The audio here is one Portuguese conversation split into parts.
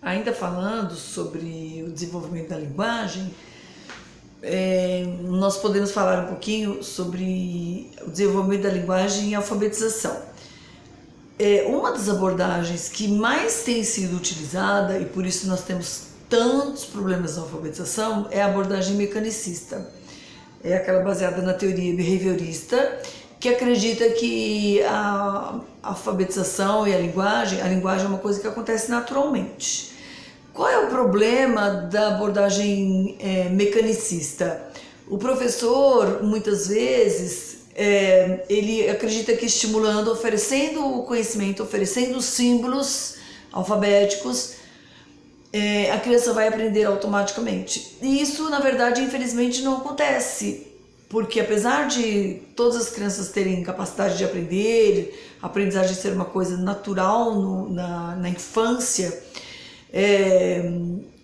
Ainda falando sobre o desenvolvimento da linguagem, nós podemos falar um pouquinho sobre o desenvolvimento da linguagem e alfabetização. Uma das abordagens que mais tem sido utilizada, e por isso nós temos tantos problemas na alfabetização, é a abordagem mecanicista. É aquela baseada na teoria behaviorista, que acredita que a alfabetização e a linguagem é uma coisa que acontece naturalmente. Qual é o problema da abordagem mecanicista? O professor, muitas vezes, ele acredita que estimulando, oferecendo o conhecimento, oferecendo símbolos alfabéticos, a criança vai aprender automaticamente. E isso, na verdade, infelizmente não acontece, porque apesar de todas as crianças terem capacidade de aprender, a aprendizagem ser uma coisa natural na infância,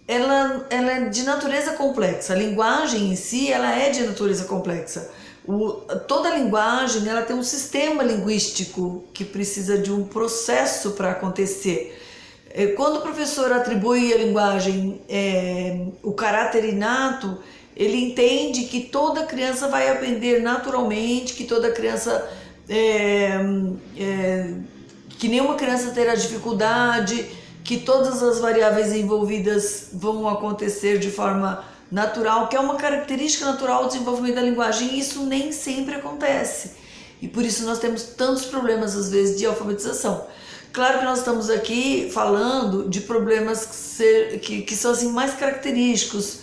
ela é de natureza complexa. A linguagem em si, ela é de natureza complexa. Toda linguagem, ela tem um sistema linguístico que precisa de um processo para acontecer. Quando o professor atribui à linguagem o caráter inato, ele entende que toda criança vai aprender naturalmente, que toda criança, que nenhuma criança terá dificuldade, que todas as variáveis envolvidas vão acontecer de forma natural, que é uma característica natural do desenvolvimento da linguagem, e isso nem sempre acontece. E por isso nós temos tantos problemas, às vezes, de alfabetização. Claro que nós estamos aqui falando de problemas que são assim, mais característicos,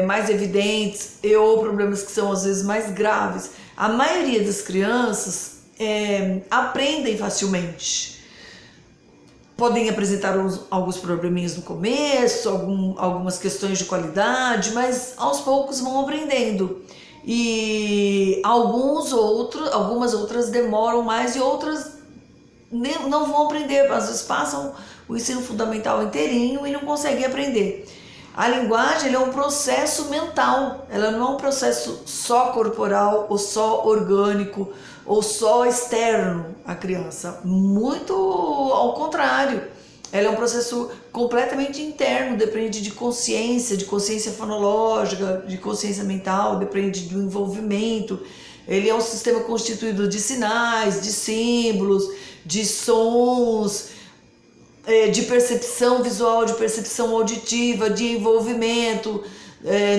mais evidentes, ou problemas que são às vezes mais graves. A maioria das crianças aprendem facilmente. Podem apresentar alguns probleminhas no começo, algumas questões de qualidade, mas aos poucos vão aprendendo. E algumas outras demoram mais e outras não vão aprender, às vezes passam o ensino fundamental inteirinho e não conseguem aprender. A linguagem é um processo mental, ela não é um processo só corporal ou só orgânico ou só externo à criança. Muito ao contrário, ela é um processo completamente interno, depende de consciência fonológica, de consciência mental, depende do envolvimento. Ele é um sistema constituído de sinais, de símbolos, de sons, de percepção visual, de percepção auditiva, de envolvimento,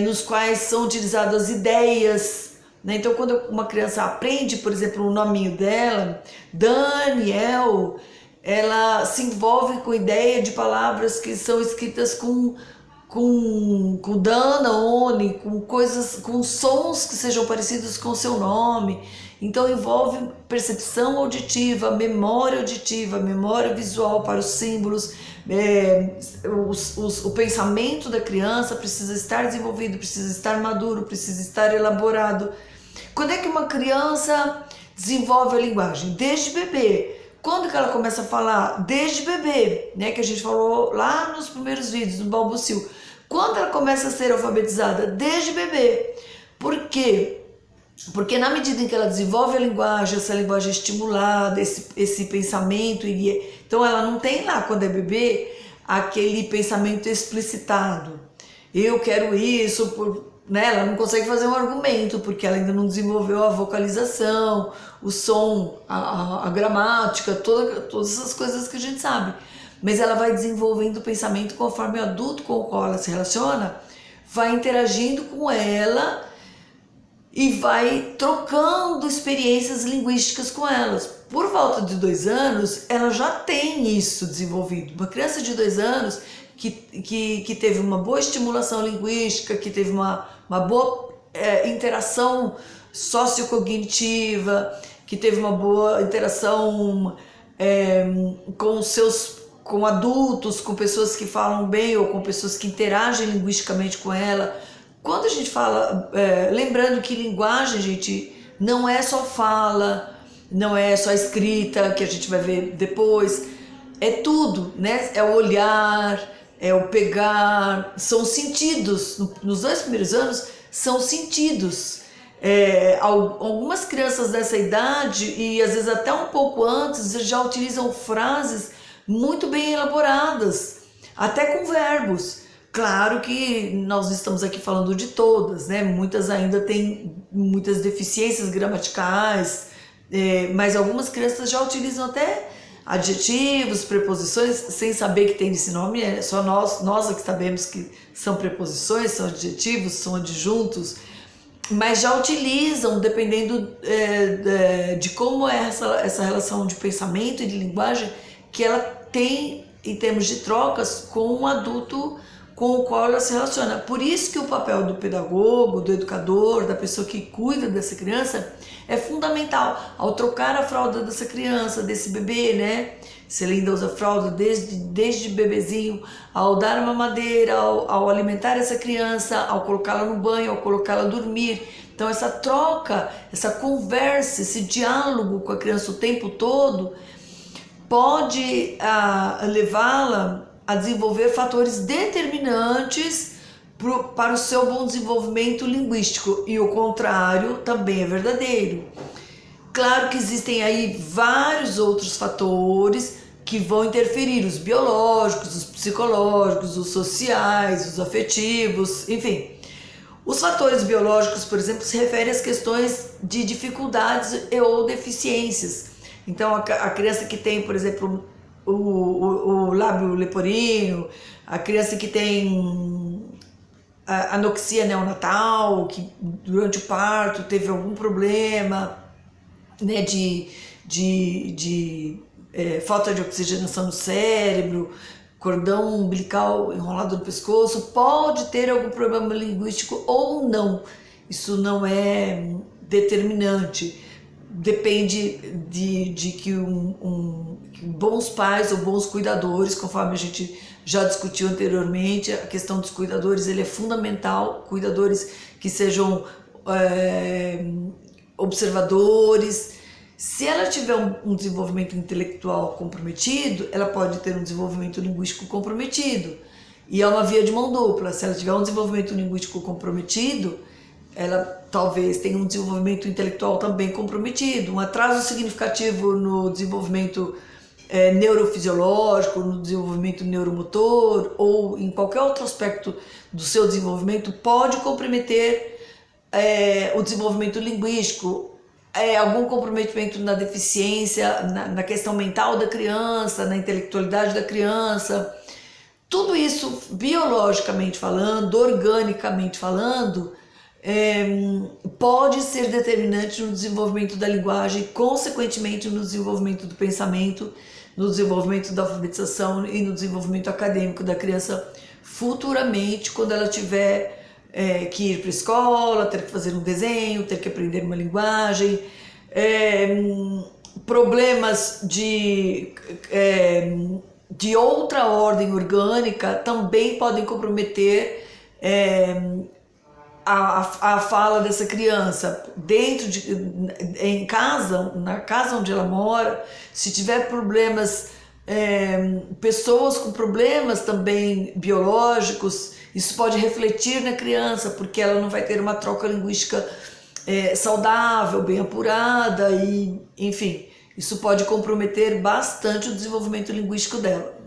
nos quais são utilizadas ideias, né? Então, quando uma criança aprende, por exemplo, o nominho dela, Daniel, ela se envolve com a ideia de palavras que são escritas com Danone, com coisas, com sons que sejam parecidos com o seu nome. Então envolve percepção auditiva, memória visual para os símbolos. O pensamento da criança precisa estar desenvolvido, precisa estar maduro, precisa estar elaborado. Quando é que uma criança desenvolve a linguagem? Desde bebê. Quando que ela começa a falar? Desde bebê, né? Que a gente falou lá nos primeiros vídeos, no balbucio. Quando ela começa a ser alfabetizada? Desde bebê. Por quê? Porque na medida em que ela desenvolve a linguagem, essa linguagem é estimulada, esse pensamento, então ela não tem lá, quando é bebê, aquele pensamento explicitado. Eu quero isso, né? Ela não consegue fazer um argumento, porque ela ainda não desenvolveu a vocalização, o som, a gramática, todas essas coisas que a gente sabe. Mas ela vai desenvolvendo o pensamento conforme o adulto com o qual ela se relaciona vai interagindo com ela e vai trocando experiências linguísticas com elas. Por volta de 2 anos, ela já tem isso desenvolvido. Uma criança de 2 anos que teve uma boa estimulação linguística, que teve uma boa interação sociocognitiva, que teve uma boa interação com adultos, com pessoas que falam bem ou com pessoas que interagem linguisticamente com ela. Quando a gente fala, lembrando que linguagem, gente, não é só fala, não é só escrita, que a gente vai ver depois, é tudo, né? É o olhar, é o pegar, são sentidos. Nos 2 primeiros anos, são sentidos. Algumas crianças dessa idade, e às vezes até um pouco antes, já utilizam frases muito bem elaboradas, até com verbos. Claro que nós estamos aqui falando de todas, né? Muitas ainda têm muitas deficiências gramaticais, mas algumas crianças já utilizam até adjetivos, preposições, sem saber que tem esse nome. É só nós é que sabemos que são preposições, são adjetivos, são adjuntos, mas já utilizam, dependendo de como é essa relação de pensamento e de linguagem que ela tem em termos de trocas com um adulto com o qual ela se relaciona. Por isso que o papel do pedagogo, do educador, da pessoa que cuida dessa criança é fundamental. Ao trocar a fralda dessa criança, desse bebê, né? Se ele ainda usa fralda desde bebezinho, ao dar uma mamadeira, ao alimentar essa criança, ao colocá-la no banho, ao colocá-la a dormir. Então essa troca, essa conversa, esse diálogo com a criança o tempo todo pode levá-la a desenvolver fatores determinantes para o seu bom desenvolvimento linguístico, e o contrário também é verdadeiro. Claro que existem aí vários outros fatores que vão interferir, os biológicos, os psicológicos, os sociais, os afetivos, enfim. Os fatores biológicos, por exemplo, se referem às questões de dificuldades ou deficiências. Então, a criança que tem, por exemplo, o lábio leporino, a criança que tem anoxia neonatal, que durante o parto teve algum problema, né, de falta de oxigenação no cérebro, cordão umbilical enrolado no pescoço, pode ter algum problema linguístico ou não. Isso não é determinante. Depende de que bons pais ou bons cuidadores, conforme a gente já discutiu anteriormente, a questão dos cuidadores ele é fundamental, cuidadores que sejam observadores. Se ela tiver um desenvolvimento intelectual comprometido, ela pode ter um desenvolvimento linguístico comprometido. E é uma via de mão dupla. Se ela tiver um desenvolvimento linguístico comprometido, ela talvez tenha um desenvolvimento intelectual também comprometido, um atraso significativo no desenvolvimento neurofisiológico, no desenvolvimento neuromotor ou em qualquer outro aspecto do seu desenvolvimento pode comprometer o desenvolvimento linguístico, algum comprometimento na deficiência, na questão mental da criança, na intelectualidade da criança. Tudo isso, biologicamente falando, organicamente falando, pode ser determinante no desenvolvimento da linguagem, consequentemente no desenvolvimento do pensamento, no desenvolvimento da alfabetização e no desenvolvimento acadêmico da criança futuramente, quando ela tiver que ir para a escola, ter que fazer um desenho, ter que aprender uma linguagem. Problemas de outra ordem orgânica também podem comprometer a fala dessa criança em casa, na casa onde ela mora. Se tiver problemas, pessoas com problemas também biológicos, isso pode refletir na criança, porque ela não vai ter uma troca linguística saudável, bem apurada, e enfim, isso pode comprometer bastante o desenvolvimento linguístico dela.